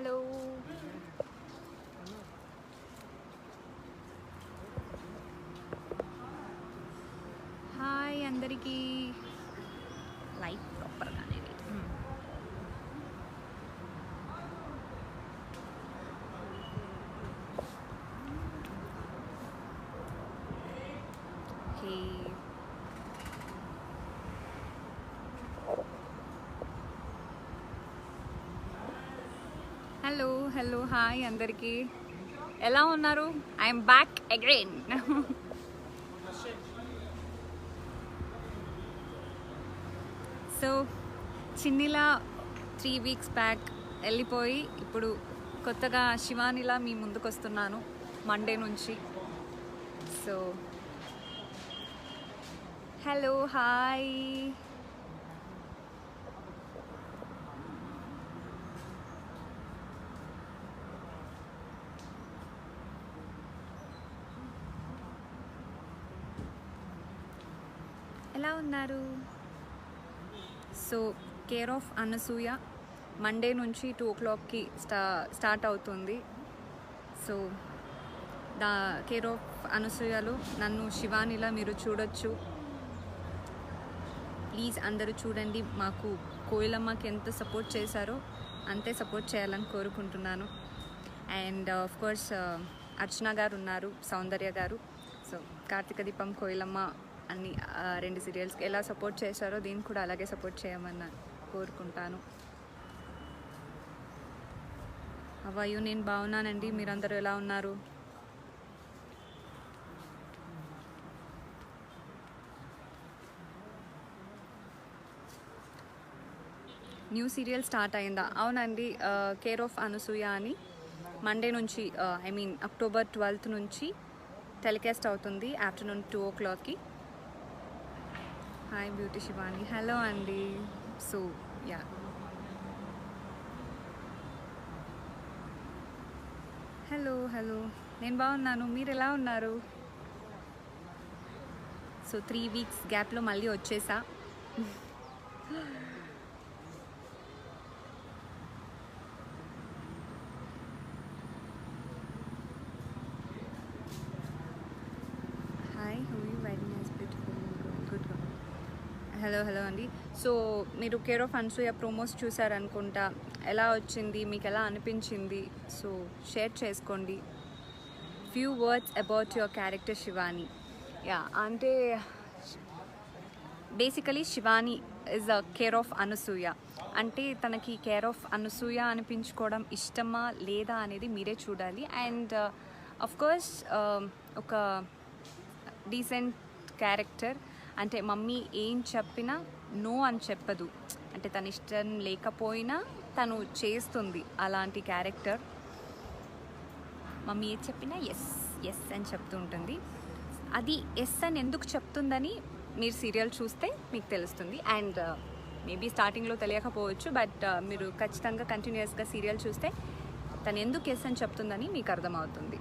Hello hi అందరికీ. Light ప్రాపర్గానే okay. Hello hello hi అందరికీ, ఎలా ఉన్నారు? I'm back again. సో చిన్నిలా 3 weeks బ్యాక్ వెళ్ళిపోయి ఇప్పుడు కొత్తగా శివానిలా మీ ముందుకు వస్తున్నాను మండే నుంచి. So hello hi. ఎలా ఉన్నారు? So care of Anasuya Monday నుంచి 2 o'clockకి స్టార్ట్ అవుతుంది. సో కేర్ ఆఫ్ అనసూయలో నన్ను శివానిలా మీరు చూడొచ్చు. ప్లీజ్ అందరూ చూడండి. మాకు కోయిలమ్మకి ఎంత సపోర్ట్ చేశారో అంతే సపోర్ట్ చేయాలని కోరుకుంటున్నాను. అండ్ ఆఫ్ కోర్స్ అర్చన గారు ఉన్నారు, సౌందర్య గారు. సో కార్తీక దీపం, కోయిలమ్మ అన్ని 2 సీరియల్స్కి ఎలా సపోర్ట్ చేశారో దీన్ని కూడా అలాగే సపోర్ట్ చేయమని కోరుకుంటాను. అవయ్యో నేను బాగున్నానండి, మీరందరూ ఎలా ఉన్నారు? న్యూ సీరియల్ స్టార్ట్ అయిందా? అవునండి, కేర్ ఆఫ్ అనసూయ అని మండే నుంచి అక్టోబర్ 12th నుంచి టెలికాస్ట్ అవుతుంది ఆఫ్టర్నూన్ 2 o'clockకి. Hi beauty Shivani. హలో అండి. సో యా, హలో హలో, నేను బాగున్నాను, మీరు ఎలా ఉన్నారు? సో 3 weeks గ్యాప్లో మళ్ళీ వచ్చేసా. Hi, who you? Very nice, beautiful, good. Hello hello అండి. సో మీరు కేర్ ఆఫ్ అనసూయ ప్రోమోస్ చూసారనుకుంటా. ఎలా వచ్చింది, మీకు ఎలా అనిపించింది? సో షేర్ చేసుకోండి. Few words about your character Shivani. Yeah, అంటే basically Shivani is a care of Anasuya. అంటే తనకి కేర్ ఆఫ్ అనసూయ అనిపించుకోవడం ఇష్టమా లేదా అనేది మీరే చూడాలి. అండ్ ఆఫ్ కోర్స్ ఒక డీసెంట్ క్యారెక్టర్. అంటే మమ్మీ ఏం చెప్పినా నో అని చెప్పదు. అంటే తన ఇష్టం లేకపోయినా తను చేస్తుంది అలాంటి క్యారెక్టర్. మమ్మీ ఏది చెప్పినా ఎస్ ఎస్ అని చెప్తూ ఉంటుంది. అది ఎస్ అని ఎందుకు చెప్తుందని మీరు సీరియల్ చూస్తే మీకు తెలుస్తుంది. అండ్ మేబీ స్టార్టింగ్లో తెలియకపోవచ్చు, బట్ మీరు ఖచ్చితంగా కంటిన్యూస్గా సీరియల్ చూస్తే తను ఎందుకు ఎస్ అని చెప్తుందని మీకు అర్థమవుతుంది.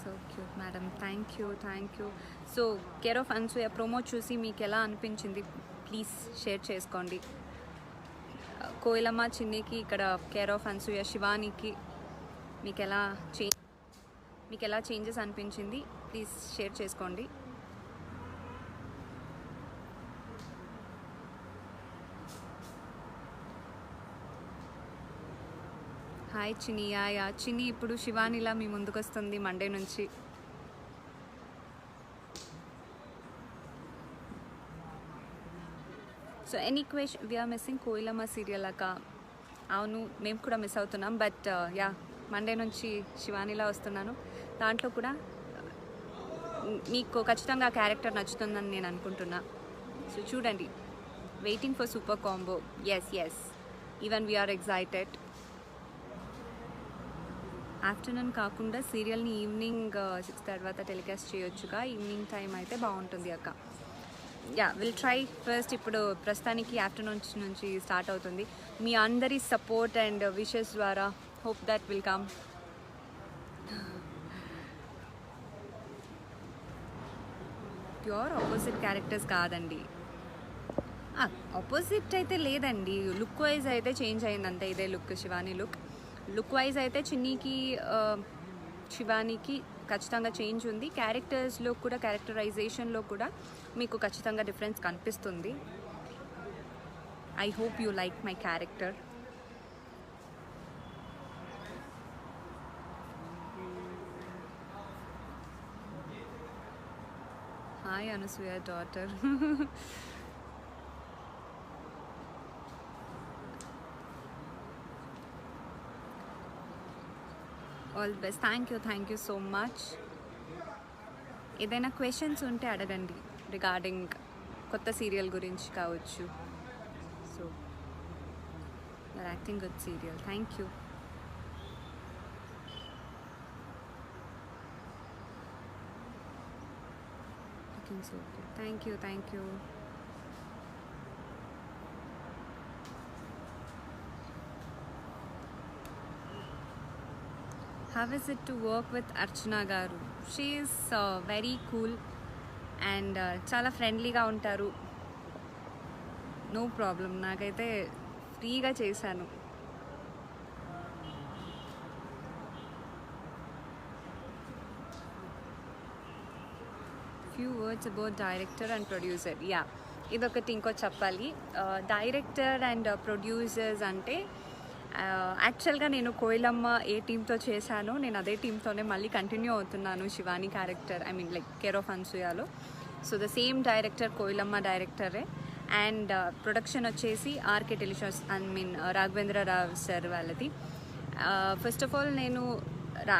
So cute madam, thank you. So care of Anasuya promo చూసి మీకు ఎలా అనిపించింది ప్లీజ్ షేర్ చేసుకోండి. కోయిలమ్మ చిన్నికి, ఇక్కడ కేర్ ఆఫ్ అనసూయ శివానికి మీకు ఎలా చేంజెస్ అనిపించింది ప్లీజ్ షేర్ చేసుకోండి. హాయ్ చిన్ని. యా చిన్ని ఇప్పుడు శివానిలా మీ ముందుకు వస్తుంది మండే నుంచి. So any question, we are missing Koilamma serial అక్క. అవును, మేము కూడా మిస్ అవుతున్నాం. బట్ యా, మండే నుంచి శివానిలా వస్తున్నాను. దాంట్లో కూడా మీకు ఖచ్చితంగా క్యారెక్టర్ నచ్చుతుందని నేను అనుకుంటున్నా. సో చూడండి, waiting for super combo. Yes, even we are excited. Afternoon కాకుండా సీరియల్ని ఈవినింగ్ 6 తర్వాత టెలికాస్ట్ చేయొచ్చుగా. ఈవినింగ్ టైం అయితే బాగుంటుంది అక్క. Yeah, will try first. ఇప్పుడు ప్రస్తుతానికి ఆఫ్టర్నూన్ నుంచి స్టార్ట్ అవుతుంది. మీ అందరి సపోర్ట్ అండ్ విషెస్ ద్వారా hope that will come. Pure opposite characters కాదండి. ఆపోజిట్ అయితే లేదండి, లుక్ వైజ్ అయితే చేంజ్ అయింది అంతే. ఇదే లుక్ శివాని లుక్ వైజ్ అయితే చిన్నీకి శివానికి ఖచ్చితంగా చేంజ్ ఉంది. క్యారెక్టర్స్లో కూడా, క్యారెక్టరైజేషన్లో కూడా మీకు ఖచ్చితంగా డిఫరెన్స్ కనిపిస్తుంది. I hope you like my character. Hi Anasuya daughter. All best. Thank you so much. ఏదైనా క్వశ్చన్స్ ఉంటే అడగండి రిగార్డింగ్ కొత్త సీరియల్ గురించి కావచ్చు. So your acting good serial. Thank you. Thank you. How is it to work with Archana garu? She is very cool and చాలా ఫ్రెండ్లీగా ఉంటారు. No problem, నాకైతే ఫ్రీగా చేశాను. Few words about director and producer. ఇదొకటి ఇంకో చెప్పాలి. డైరెక్టర్ అండ్ ప్రొడ్యూసర్స్ అంటే యాక్చువల్గా నేను కోయిలమ్మ ఏ టీంతో చేశానో నేను అదే టీంతోనే మళ్ళీ కంటిన్యూ అవుతున్నాను Shivani character, like care of అనసూయలో. So the same director, Koilamma డైరెక్టరే. అండ్ ప్రొడక్షన్ వచ్చేసి ఆర్కే టెలిషోస్, రాఘవేంద్ర రావు సార్ వాళ్ళది. ఫస్ట్ ఆఫ్ ఆల్ నేను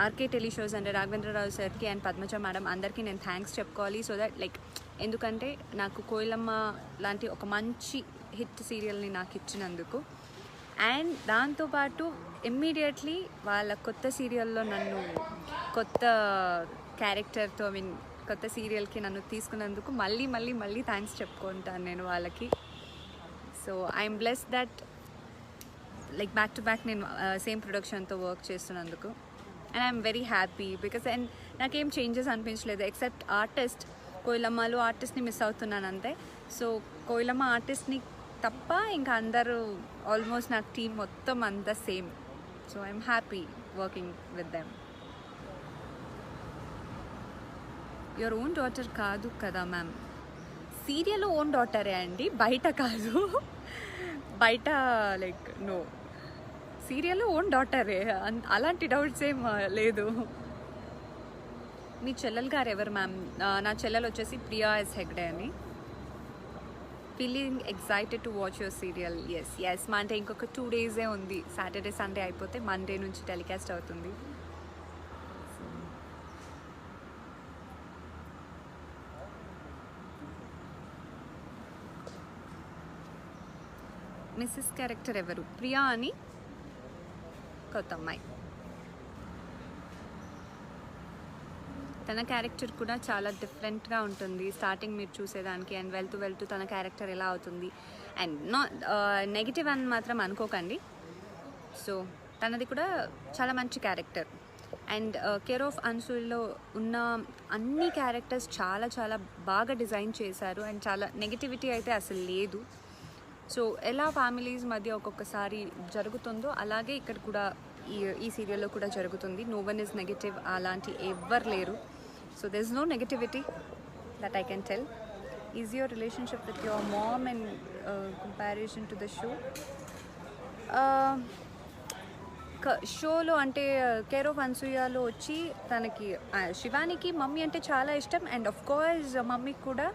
ఆర్కే టెలిషోస్ అంటే రాఘవేంద్ర రావు సార్కి అండ్ పద్మజ మేడం అందరికీ నేను థ్యాంక్స్ చెప్పుకోవాలి. సో దట్ లైక్ ఎందుకంటే నాకు కోయిలమ్మ లాంటి ఒక మంచి హిట్ సీరియల్ని నాకు ఇచ్చినందుకు. అండ్ దాంతోపాటు ఇమ్మీడియట్లీ వాళ్ళ కొత్త సీరియల్లో నన్ను కొత్త క్యారెక్టర్తో కొత్త సీరియల్కి నన్ను తీసుకున్నందుకు మళ్ళీ థ్యాంక్స్ చెప్పుకుంటాను నేను వాళ్ళకి. So I'm blessed that like back to back నేను సేమ్ ప్రొడక్షన్తో వర్క్ చేస్తున్నందుకు. And I'm very happy because and నాకేం చేంజెస్ అనిపించలేదు ఎక్సెప్ట్ ఆర్టిస్ట్. కోయిలమ్మలో ఆర్టిస్ట్ని మిస్ అవుతున్నాను అంతే. సో కోయిలమ్మ ఆర్టిస్ట్ని తప్ప ఇంకా అందరూ ఆల్మోస్ట్ నా టీమ్ మొత్తం అంతా same. So I'm happy working with them. Your own daughter కాదు కదా మ్యామ్? సీరియల్ ఓన్ డాటరే అండి, బయట కాదు. బయట లైక్ నో, సీరియల్ ఓన్ డాటరే, అలాంటి డౌట్స్ ఏం లేదు. మీ చెల్లెలు గారు ఎవరు మ్యామ్? నా చెల్లెలు వచ్చేసి ప్రియా ఎస్ హెగ్డే అని. Feeling excited to watch your serial. Yes మా అంటే ఇంకొక 2 డేసే ఉంది. సాటర్డే సండే అయిపోతే మండే నుంచి టెలికాస్ట్ అవుతుంది. మిస్సెస్ క్యారెక్టర్ ఎవరు? ప్రియా అని కొత్త అమ్మాయి. తన క్యారెక్టర్ కూడా చాలా డిఫరెంట్గా ఉంటుంది స్టార్టింగ్ మీరు చూసేదానికి. అండ్ వెళ్తూ తన క్యారెక్టర్ ఎలా అవుతుంది. అండ్ నెగిటివ్ అని మాత్రం అనుకోకండి. సో తనది కూడా చాలా మంచి క్యారెక్టర్. అండ్ కేర్ ఆఫ్ అనసూయలో ఉన్న అన్ని క్యారెక్టర్స్ చాలా బాగా డిజైన్ చేశారు. అండ్ చాలా నెగిటివిటీ అయితే అసలు లేదు. సో ఎలా ఫ్యామిలీస్ మధ్య ఒక్కొక్కసారి జరుగుతుందో అలాగే ఇక్కడ కూడా ఈ సీరియల్లో కూడా జరుగుతుంది. నో వన్ ఈజ్ నెగిటివ్, అలాంటి ఎవ్వరు లేరు. So there is no negativity that I can tell. Is your relationship with your mom in comparison to the show? షోలో అంటే కేర్ ఆఫ్ అనసూయలో వచ్చి తనకి శివానికి మమ్మీ అంటే చాలా ఇష్టం. అండ్ ఆఫ్ కోర్స్ మమ్మీకి కూడా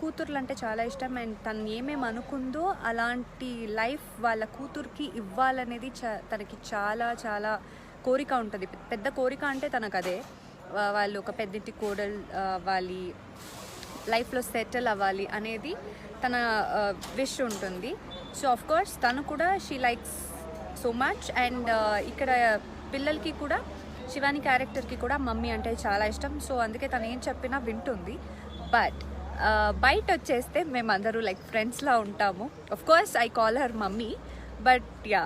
కూతుర్లు అంటే చాలా ఇష్టం. అండ్ తను ఏమేమి అనుకుందో అలాంటి లైఫ్ వాళ్ళ కూతురికి ఇవ్వాలనేది తనకి చాలా కోరిక ఉంటుంది. పెద్ద కోరిక అంటే తనకు అదే. వాళ్ళు ఒక పెద్దింటి కోడలు అవ్వాలి, లైఫ్లో సెటిల్ అవ్వాలి అనేది తన విష్ ఉంటుంది. సో ఆఫ్ కోర్స్ తను కూడా she likes so much. And ఇక్కడ పిల్లలకి కూడా శివాని క్యారెక్టర్కి కూడా మమ్మీ అంటే చాలా ఇష్టం. సో అందుకే తను ఏం చెప్పినా వింటుంది. బట్ బయట వచ్చేస్తే మేమందరూ లైక్ ఫ్రెండ్స్లా ఉంటాము. Of course I call her mummy, but yeah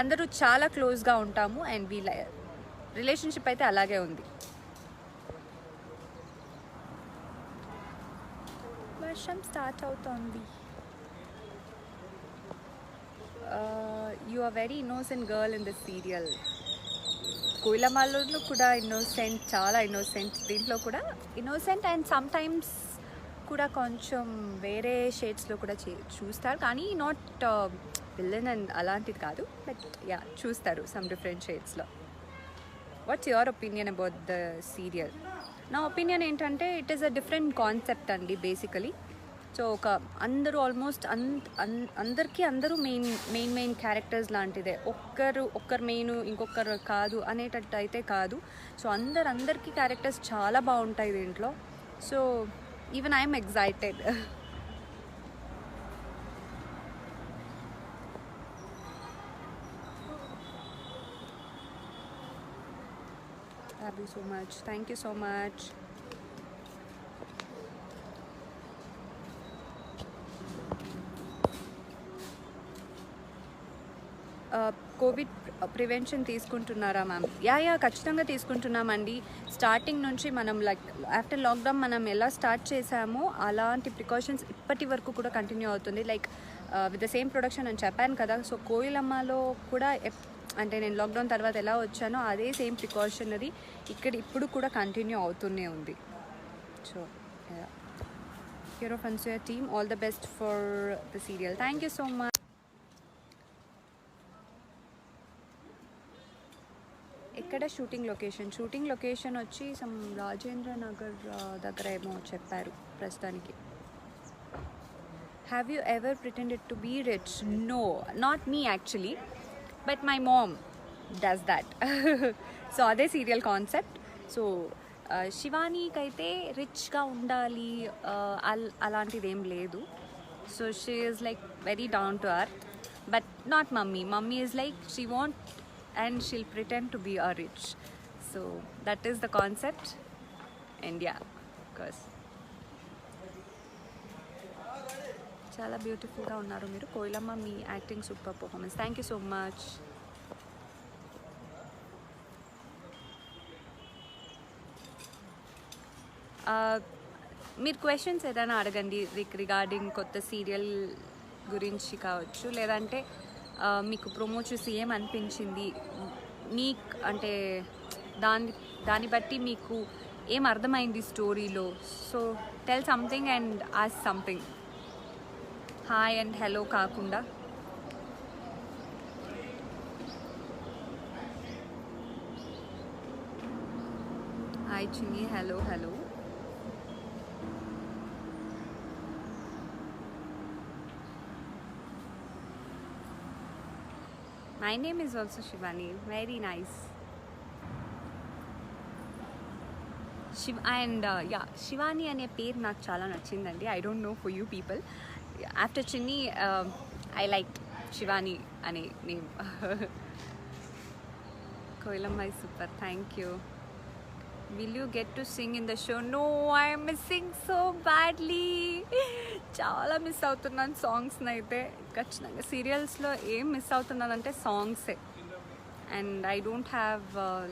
అందరూ చాలా క్లోజ్గా ఉంటాము. అండ్ రిలేషన్షిప్ అయితే అలాగే ఉంది. వర్షం స్టార్ట్ అవుతోంది. You are very innocent girl in this serial. కోయిలమ్మలో కూడా ఇన్నోసెంట్, చాలా ఇన్నోసెంట్. దీంట్లో కూడా ఇన్నోసెంట్ అండ్ సమ్ టైమ్స్ కూడా కొంచెం వేరే షేడ్స్లో కూడా చూస్తారు, కానీ నాట్ విలన్ అండ్ అలాంటిది కాదు, బట్ యా చూస్తారు సమ్ డిఫరెంట్ షేడ్స్లో. What's your opinion about the serial? నా ఒపీనియన్ ఏంటంటే it is a different concept అండి బేసికలీ. సో ఒక అందరూ ఆల్మోస్ట్ అందరికీ అందరూ మెయిన్ క్యారెక్టర్స్ లాంటిదే. ఒక్కరు మెయిన్ ఇంకొకరు కాదు అనేటట్టు అయితే కాదు. సో అందరికీ క్యారెక్టర్స్ చాలా బాగుంటాయి దీంట్లో. So even I'm excited. Love you so much. Thank you so much. Covid prevention తీసుకుంటున్నారా మ్యామ్? యా ఖచ్చితంగా తీసుకుంటున్నామండి. స్టార్టింగ్ నుంచి మనం లైక్ ఆఫ్టర్ లాక్డౌన్ మనం ఎలా స్టార్ట్ చేసామో అలాంటి ప్రికాషన్స్ ఇప్పటి వరకు కూడా కంటిన్యూ అవుతుంది. Like with the same production అని చెప్పాను కదా. సో కోయిలమ్మలో కూడా అంటే నేను లాక్డౌన్ తర్వాత ఎలా వచ్చానో అదే సేమ్ ప్రికాషనరీ ఇప్పుడు కూడా కంటిన్యూ అవుతూనే ఉంది. సో హీరో ఫన్సూయ team, all the best for the serial. Thank you so much. ఎక్కడ షూటింగ్ లొకేషన్ వచ్చి సమ్ రాజేంద్ర నగర్ దగ్గర ఏమో చెప్పారు ప్రస్తుతానికి. Have you ever pretended to be rich? No, not me actually, but my mom does that. So అదే serial concept. So శివానీకి అయితే రిచ్గా ఉండాలి అలాంటిది ఏం లేదు. So she is like very down to earth, but not mummy is like she want and she'll pretend to be a rich. So that is the concept. And yeah, of course. చాలా బ్యూటిఫుల్గా ఉన్నారు మీరు. కోయిలమ్మ, మీ acting super performance. Thank you so much. మీరు questions ఏదైనా అడగండి regarding కొత్త serial గురించి కావచ్చు, లేదంటే మీకు ప్రొమో చూసి ఏమనిపించింది, మీకు అంటే దాన్ని బట్టి మీకు ఏం అర్థమైంది స్టోరీలో. So tell something and ask something. Hi and hello కాకుండా. హాయ్ చిన్ని, hello. My name is also Shivani. Very nice. Shivani అనే పేరు నాకు చాలా నచ్చిందండి. I don't know for you people. After Chinni, I liked Shivani అనే name. Koilamma is super. Thank you. Will you get to sing in the show? No, I am missing so badly. చాలా miss అవుతున్నాను సాంగ్స్ని అయితే. ఖచ్చితంగా సీరియల్స్లో ఏం miss అవుతున్నానంటే సాంగ్సే. And I don't have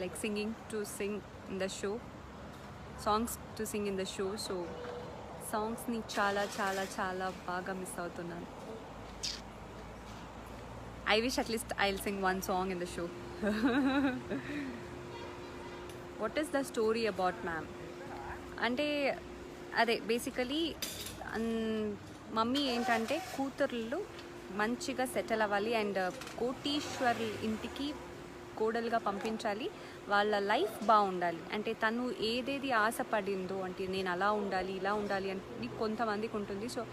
like singing to sing in the show, songs to sing in the show. So సాంగ్స్ని చాలా చాలా చాలా బాగా మిస్ అవుతున్నాను. I wish at least I will sing one song in the show. What is the story about ma'am అంటే అదే basically mummy ఏంటంటే కూతుర్లు మంచిగా సెటిల్ అవ్వాలి అండ్ కోటీశ్వర్ ఇంటికి కోడలుగా పంపించాలి, వాళ్ళ లైఫ్ బాగుండాలి. అంటే తను ఏదేది ఆశపడిందో, అంటే నేను అలా ఉండాలి ఇలా ఉండాలి అని కొంతమందికి ఉంటుంది. సో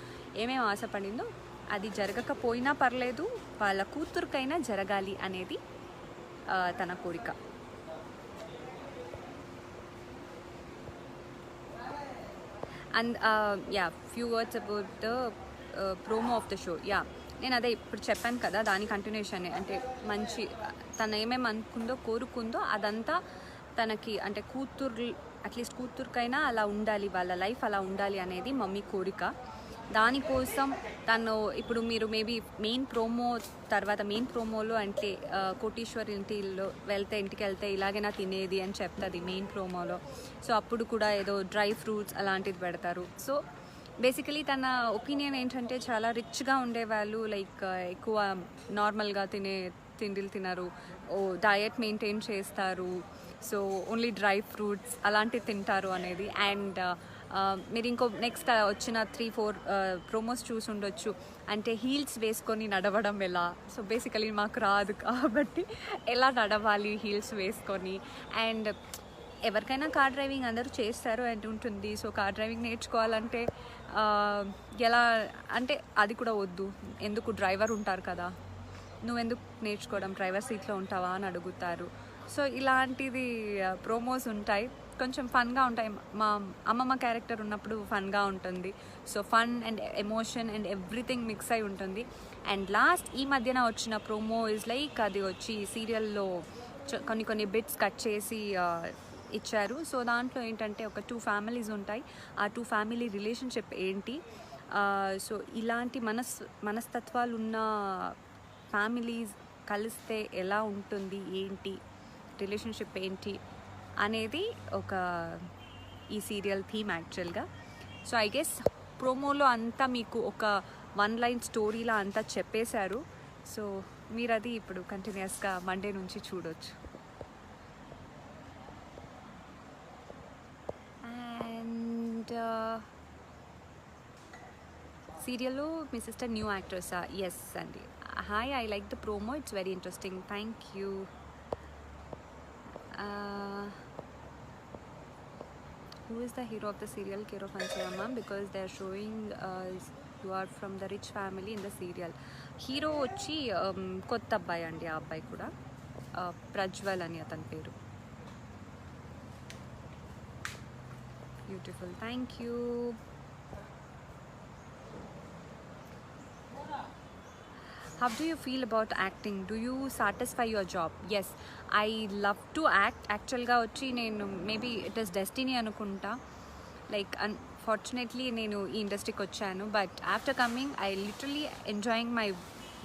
ఏమేమి ఆశపడిందో అది జరగకపోయినా పర్లేదు, వాళ్ళ కూతురికైనా జరగాలి అనేది తన కోరిక. And few words about the promo of the show. నేను అదే ఇప్పుడు చెప్పాను కదా, దాని కంటిన్యూషన్. అంటే మంచి తను ఏమేమి అనుకుందో కోరుకుందో అదంతా తనకి, అంటే అట్లీస్ట్ కూతురికైనా అలా ఉండాలి, వాళ్ళ లైఫ్ అలా ఉండాలి అనేది మమ్మీ కోరిక. దానికోసం తను ఇప్పుడు మీరు మేబీ మెయిన్ ప్రోమోలో అంటే కోటీశ్వర్ ఇంటికి వెళ్తే ఇలాగైనా తినేది అని చెప్తుంది మెయిన్ ప్రోమోలో. సో అప్పుడు కూడా ఏదో డ్రై ఫ్రూట్స్ అలాంటిది పెడతారు. సో బేసికలీ తన ఒపీనియన్ ఏంటంటే చాలా రిచ్గా ఉండేవాళ్ళు లైక్ ఎక్కువ నార్మల్గా తిండిలు తినరు, డయట్ మెయింటైన్ చేస్తారు, సో ఓన్లీ డ్రై ఫ్రూట్స్ అలాంటివి తింటారు అనేది. అండ్ మీరు ఇంకో నెక్స్ట్ వచ్చిన 3-4 ప్రోమోస్ చూసి ఉండొచ్చు, అంటే హీల్స్ వేసుకొని నడవడం ఎలా. సో బేసికలీ మాకు రాదు కాబట్టి ఎలా నడవాలి హీల్స్ వేసుకొని. అండ్ ఎవరికైనా కార్ డ్రైవింగ్ అందరూ చేస్తారు అండ్ ఉంటుంది. సో కార్ డ్రైవింగ్ నేర్చుకోవాలంటే ఎలా అంటే అది కూడా వద్దు, ఎందుకు డ్రైవర్ ఉంటారు కదా, నువ్వెందుకు నేర్చుకోవడం, డ్రైవర్ సీట్లో ఉంటావా అని అడుగుతారు. సో ఇలాంటిది ప్రోమోస్ ఉంటాయి, కొంచెం ఫన్గా ఉంటాయి. మా అమ్మమ్మ క్యారెక్టర్ ఉన్నప్పుడు ఫన్గా ఉంటుంది. So fun and emotion and everything mix అయి ఉంటుంది. అండ్ లాస్ట్ ఈ మధ్యన వచ్చిన ప్రోమో ఇస్ లైక్ అది వచ్చి సీరియల్లో కొన్ని బిట్స్ కట్ చేసి ఇచ్చారు. సో దాంట్లో ఏంటంటే ఒక 2 ఫ్యామిలీస్ ఉంటాయి, ఆ 2 ఫ్యామిలీ రిలేషన్షిప్ ఏంటి, సో ఇలాంటి మనస్తత్వాలు ఉన్న ఫ్యామిలీస్ కలిస్తే ఎలా ఉంటుంది, ఏంటి రిలేషన్షిప్ ఏంటి అనేది ఒక ఈ సీరియల్ థీమ్ యాక్చువల్గా. సో ఐ గెస్ ప్రోమోలో అంతా మీకు ఒక 1 లైన్ స్టోరీలా అంతా చెప్పేశారు. సో మీరు అది ఇప్పుడు కంటిన్యూస్గా మండే నుంచి చూడొచ్చు. అండ్ సీరియల్లో మీ సిస్టర్ న్యూ యాక్టర్సా? ఎస్ అండి. Hi, I like the promo, it's very interesting, thank you. Who is the hero of the serial Care of Ansuya ma'am? Because they are showing you are from the rich family in the serial. Hero వచ్చి కొత్త అబ్బాయి అండి, ఆ అబ్బాయి కూడా ప్రజ్వల్ అని అతని పేరు. Beautiful, thank you. How do you feel about acting? Do you satisfy your job? Yes, I love to act. యాక్చువల్గా వచ్చి నేను మేబీ ఇట్ ఈస్ డెస్టినీ అనుకుంటా, లైక్ అన్ఫార్చునేట్లీ నేను ఈ ఇండస్ట్రీకి వచ్చాను. But after coming I literally enjoying my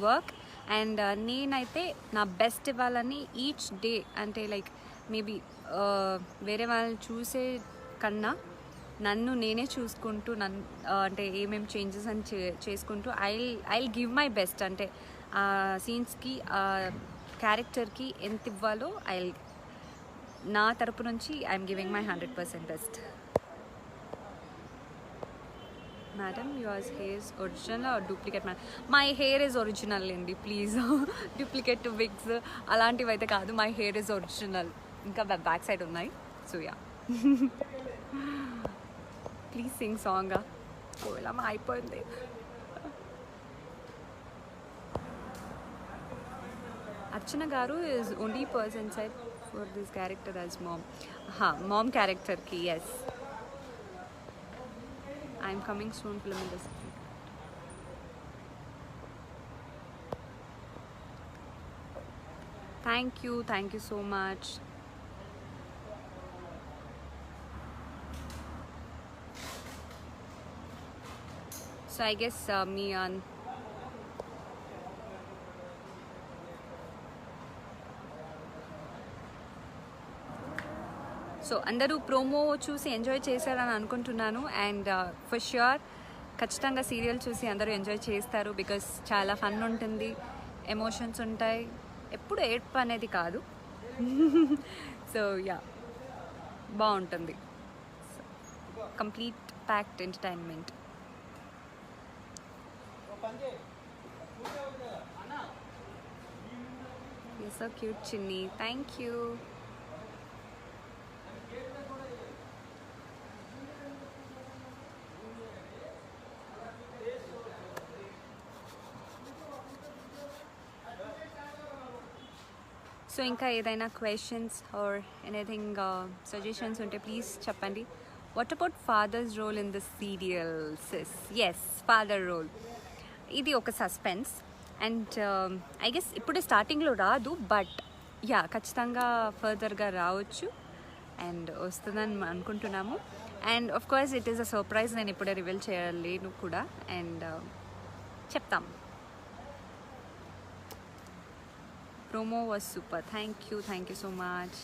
work. And నేనైతే నా బెస్ట్ ఇవ్వాలని ఈచ్ డే, అంటే లైక్ మేబీ వేరే వాళ్ళని చూసే కన్నా నన్ను నేనే చూసుకుంటూ అంటే ఏమేమి చేంజెస్ అని చేసుకుంటూ ఐల్ గివ్ మై బెస్ట్. అంటే ఆ సీన్స్కి ఆ క్యారెక్టర్కి ఎంత ఇవ్వాలో నా తరపు నుంచి I'm giving my 100% best. Madam, yours hair original or duplicate? Madam, my hair is original అండి, ప్లీజ్. డూప్లికేట్ విగ్స్ అలాంటివి అయితే కాదు, మై హెయిర్ ఈజ్ ఒరిజినల్. ఇంకా బ్యాక్ సైడ్ ఉన్నాయి. So yeah, please sing song. ఇలా అయిపోయింది. అర్చన గారు is only person side for this character as mom. Mom క్యారెక్టర్కి yes. I'm coming soon film industry. Thank you so much. So I guess me so అందరూ promo చూసి enjoy చేశారని అనుకుంటున్నాను. And for sure ఖచ్చితంగా serial చూసి అందరూ enjoy చేస్తారు. Because చాలా ఫన్ ఉంటుంది, ఎమోషన్స్ ఉంటాయి, ఎప్పుడు ఏడ్పు అనేది కాదు. సో యా, బాగుంటుంది. Complete packed entertainment. You're so cute, Chinni. Thank you. So ఇంకా ఏదైనా క్వశ్చన్స్ ఆర్ ఎనీథింగ్ సజెషన్స్ ఉంటే ప్లీజ్ చెప్పండి. What about father's role in the serial sis? Yes, father role ఇది ఒక సస్పెన్స్. అండ్ ఐ గెస్ ఇప్పుడే స్టార్టింగ్లో రాదు, బట్ యా ఖచ్చితంగా ఫర్దర్గా రావచ్చు అండ్ వస్తుందని అనుకుంటున్నాము. And of course it is a surprise, నేను ఇప్పుడే రివీల్ చేయలేను కూడా. అండ్ చెప్తాం. Promo was super. Thank you so much.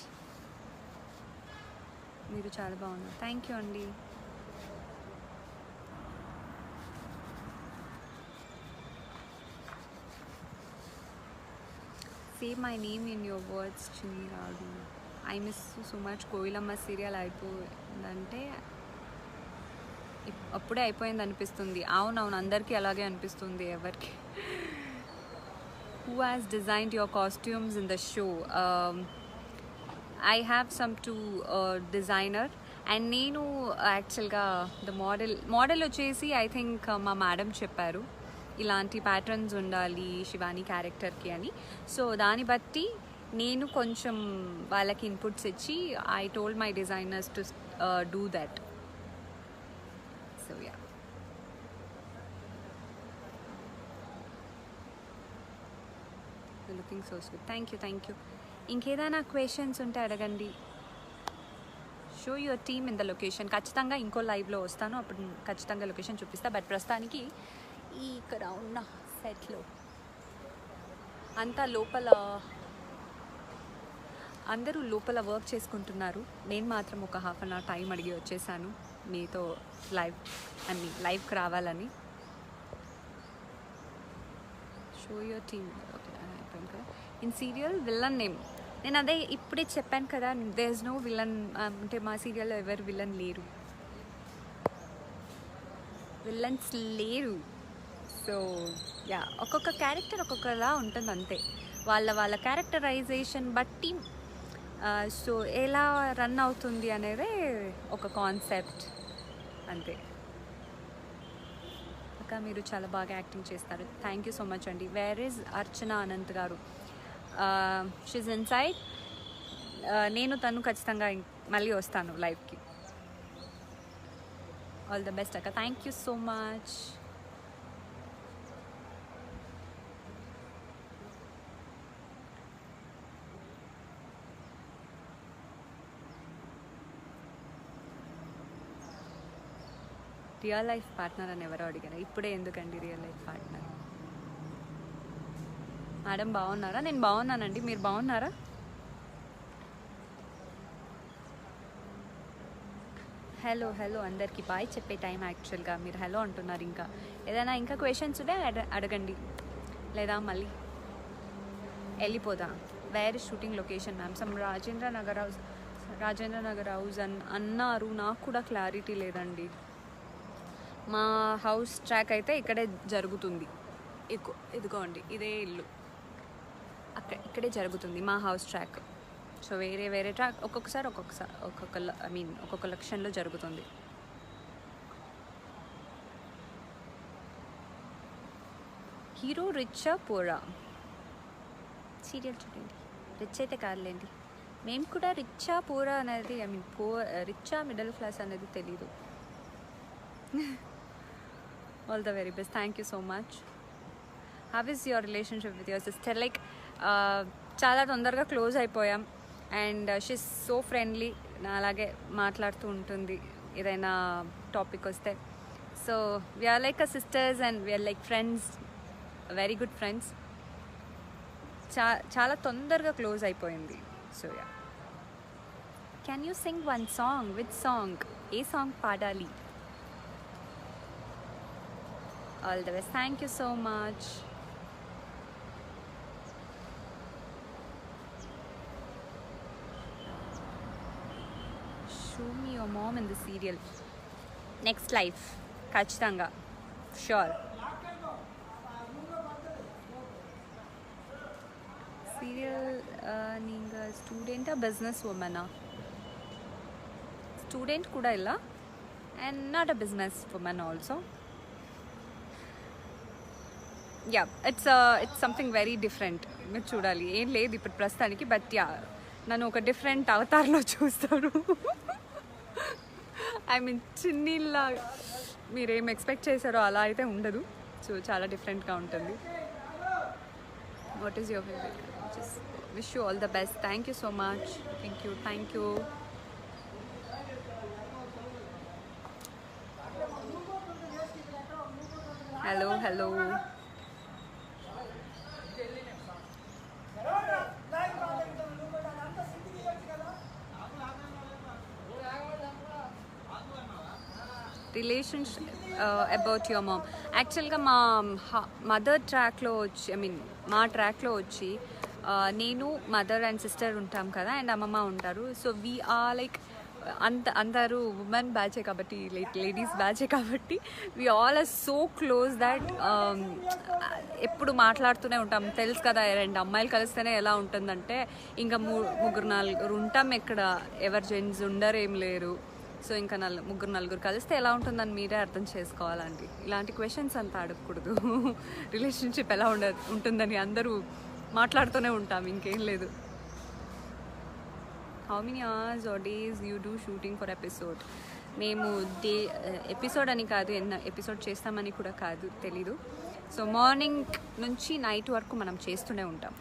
మీరు చాలా బాగున్నారు. థ్యాంక్ యూ అండి. Say my name in your words చిన్ని రాడు. I miss so much. Koilamma serial అయిపోయిందంటే అప్పుడే అయిపోయింది అనిపిస్తుంది. అవునవును, అందరికీ అలాగే అనిపిస్తుంది. ఎవరికి who has designed your costumes in the show? I have some two designer and నేను యాక్చువల్గా ద మోడల్ వచ్చేసి ఐ థింక్ మా మేడం చెప్పారు ఇలాంటి ప్యాటర్న్స్ ఉండాలి శివాని క్యారెక్టర్కి అని. సో దాన్ని బట్టి నేను కొంచెం వాళ్ళకి ఇన్పుట్స్ ఇచ్చి I told my designers to do that. So yeah, looking so sweet. Thank you. ఇంకేదైనా క్వశ్చన్స్ ఉంటే అడగండి. Show your team in the location. ఖచ్చితంగా ఇంకో లైవ్లో వస్తాను, అప్పుడు ఖచ్చితంగా లొకేషన్ చూపిస్తా. బట్ ప్రస్తుతానికి ఇక్కడ ఉన్న సెట్లో అంతా అందరూ లోపల వర్క్ చేసుకుంటున్నారు. నేను మాత్రం ఒక హాఫ్ అన్ అవర్ టైం అడిగి వచ్చేసాను మీతో లైవ్కి రావాలని. Show your team in serial villain name. నేను అదే ఇప్పుడే చెప్పాను కదా, దేర్ ఇస్ నో విలన్. అంటే మా సీరియల్లో ఎవరు విలన్ లేరు, విలన్స్ లేరు. సో యా, ఒక్కొక్క క్యారెక్టర్ ఒక్కొక్కలా ఉంటుంది అంతే. వాళ్ళ క్యారెక్టరైజేషన్ బట్టి సో ఎలా రన్ అవుతుంది అనేది ఒక కాన్సెప్ట్ అంతే. అక్క మీరు చాలా బాగా యాక్టింగ్ చేస్తారు. థ్యాంక్ యూ సో మచ్ అండి. వేర్ ఈజ్ అర్చన అనంత్ గారు? She's inside. నేను తను ఖచ్చితంగా మళ్ళీ వస్తాను లైవ్కి. ఆల్ ద బెస్ట్ అక్క. Thank you so much. Real life partner అని ఎవరో అడిగారు. ఇప్పుడే ఎందుకండి రియల్ లైఫ్ పార్ట్నర్? మేడం బాగున్నారా? నేను బాగున్నానండి, మీరు బాగున్నారా? హలో అందరికీ బాయ్ చెప్పే టైం యాక్చువల్గా. మీరు హలో అంటున్నారు. ఏదైనా క్వశ్చన్స్ ఉంటే అడగండి, లేదా మళ్ళీ వెళ్ళిపోదా. Where shooting location ma'am? Some Rajendra Nagar house అన్నారు. నాకు కూడా క్లారిటీ లేదండి. మా హౌస్ ట్రాక్ అయితే ఇక్కడే జరుగుతుంది. ఇదిగోండి, ఇదే ఇల్లు, ఇక్కడే జరుగుతుంది మా హౌస్ ట్రాక్. సో వేరే ట్రాక్ ఒక్కొక్క లొకేషన్లో జరుగుతుంది. హీరో రిచ్చా పూరా? సీరియల్ చూడండి. రిచ్ అయితే కాదులేండి, మేము కూడా రిచ్చా పూరా అనేది రిచ్చా మిడిల్ క్లాస్ అనేది తెలీదు. All the very best. Thank you so much. How is your relationship with your sister? Like చాలా తొందరగా క్లోజ్ అయిపోయాం. అండ్ షీస్ సో ఫ్రెండ్లీ, అలాగే మాట్లాడుతూ ఉంటుంది ఏదైనా టాపిక్ వస్తే. So we're like a sisters and we're like friends, very good friends. చాలా తొందరగా క్లోజ్ అయిపోయింది. So yeah, can you sing one song? With song? ఏ సాంగ్ పాడాలి? All the best. Thank you so much. Show me your mom in the serial. Next life ఖచ్చితంగా, sure. Serial நீங்கள் స్టూడెంటా business ఉమెనా? Student కూడా ಇಲ್ಲ and not a business women also. Yeah, it's something very different. మీరు చూడాలి, ఏం లేదు ఇప్పుడు ప్రస్తుతానికి. బట్ యా, నన్ను ఒక డిఫరెంట్ అవతార్లో చూస్తారు. ఐ మీన్ చిన్నీళ్ళ మీరేం ఎక్స్పెక్ట్ చేశారో అలా అయితే ఉండదు. సో చాలా డిఫరెంట్గా ఉంటుంది. What is your favourite? Just wish you all the best. Thank you so much. Thank you. Hello. Relationship about your mom. యాక్చువల్గా మా మదర్ ట్రాక్లో వచ్చి, మా ట్రాక్లో వచ్చి నేను మదర్ అండ్ సిస్టర్ ఉంటాం కదా, అండ్ అమ్మమ్మ ఉంటారు. సో వీ ఆర్ లైక్ అందరూ ఉమెన్ బ్యాచే కాబట్టి, లైక్ లేడీస్ బ్యాచే కాబట్టి we all are so close that ఎప్పుడు మాట్లాడుతూనే ఉంటాం. తెలుసు కదా, 2 అమ్మాయిలు కలిస్తేనే ఎలా ఉంటుందంటే ఇంకా ముగ్గురు నలుగురు ఉంటాం. ఇక్కడ ఎవరు జెంట్స్ ఉండరు, ఏం లేరు. సో ఇంకా ముగ్గురు నలుగురు కలిస్తే ఎలా ఉంటుందని మీరే అర్థం చేసుకోవాలండి. ఇలాంటి క్వశ్చన్స్ అంతా అడగకూడదు. రిలేషన్షిప్ ఎలా ఉంటుందని అందరూ మాట్లాడుతూనే ఉంటాం, ఇంకేం లేదు. How many hours are days you do shooting for episode? మేము ఎపిసోడ్ అని కాదు, ఎన్న ఎపిసోడ్ చేస్తామని కూడా కాదు, తెలీదు. సో మార్నింగ్ నుంచి నైట్ వరకు మనం చేస్తూనే ఉంటాం.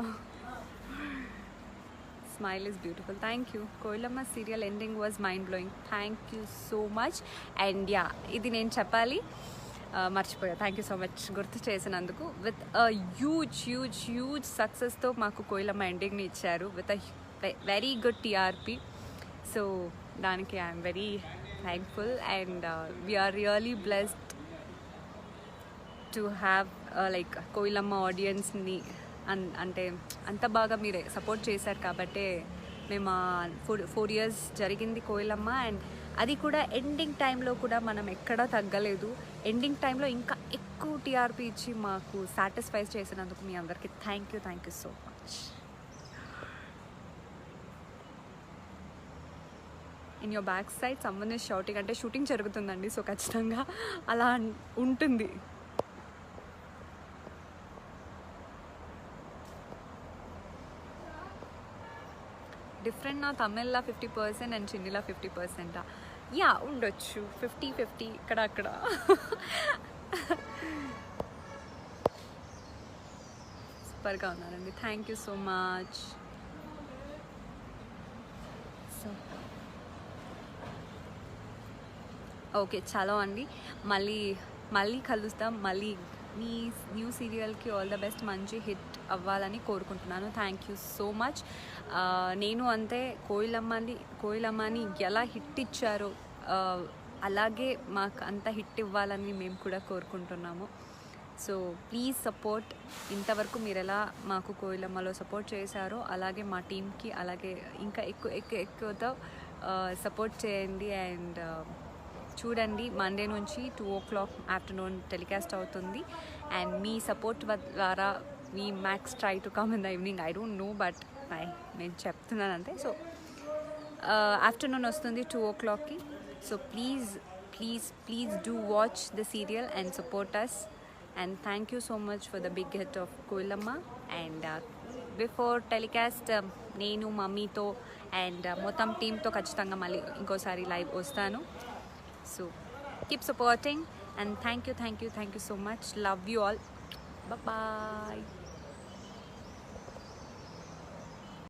Smile is beautiful. Thank you. Koilamma serial ending was mind blowing. Thank you so much. And yeah, ఇది నేను చెప్పాలి, మర్చిపోయా. థ్యాంక్ యూ సో మచ్ గుర్తు చేసినందుకు. విత్ అ హ్యూజ్ సక్సెస్తో మాకు కోయిలమ్మ ఎండింగ్ని ఇచ్చారు with a very good TRP. So దానికి I'm very thankful and we're really blessed to have like Koilamma ఆడియన్స్ని. అంటే అంత బాగా మీరే సపోర్ట్ చేశారు కాబట్టే మేము 4 years జరిగింది కోయిలమ్మ. అండ్ అది కూడా ఎండింగ్ టైంలో కూడా మనం ఎక్కడా తగ్గలేదు. ఎండింగ్ టైంలో ఇంకా ఎక్కువ టీఆర్పీ ఇచ్చి మాకు సాటిస్ఫై చేసినందుకు మీ అందరికీ thank you so much. In your back side someone is shouting, అంటే షూటింగ్ జరుగుతుందండి. సో ఖచ్చితంగా అలా ఉంటుంది. డిఫరెంట్ నా తమిళ్లో 50% అండ్ చిన్నీలో 50%. యా ఉండొచ్చు, 50-50 ఇక్కడ అక్కడ. సూపర్గా ఉన్నారండి, thank you so much. So okay చలో అండి, మళ్ళీ కలుస్తాం. మళ్ళీ మీ న్యూ సీరియల్కి ఆల్ ద బెస్ట్, మంచి హిట్ అవ్వాలని కోరుకుంటున్నాను. Thank you so much. నేను అంతే, కోయిలమ్మని ఎలా హిట్ ఇచ్చారో అలాగే మాకు అంత హిట్ ఇవ్వాలని మేము కూడా కోరుకుంటున్నాము. So please support. ఇంతవరకు మీరు ఎలా మాకు కోయిలమ్మలో సపోర్ట్ చేశారో అలాగే మా టీంకి అలాగే ఇంకా ఎక్కువతో సపోర్ట్ చేయండి. అండ్ చూడండి, మండే నుంచి 2 o'clock ఆఫ్టర్నూన్ టెలికాస్ట్ అవుతుంది. అండ్ మీ సపోర్ట్ ద్వారా we max try to come in the evening. I don't know, but నేను చెప్తున్నాను అంతే. సో ఆఫ్టర్నూన్ వస్తుంది 2 o'clockకి. So please do watch the serial and support us. And thank you so much for the big hit of Koilamma. And before telecast నేను మమ్మీతో and మొత్తం టీంతో ఖచ్చితంగా మళ్ళీ ఇంకోసారి లైవ్ వస్తాను. So keep supporting and thank you so much. Love you all. Bye bye.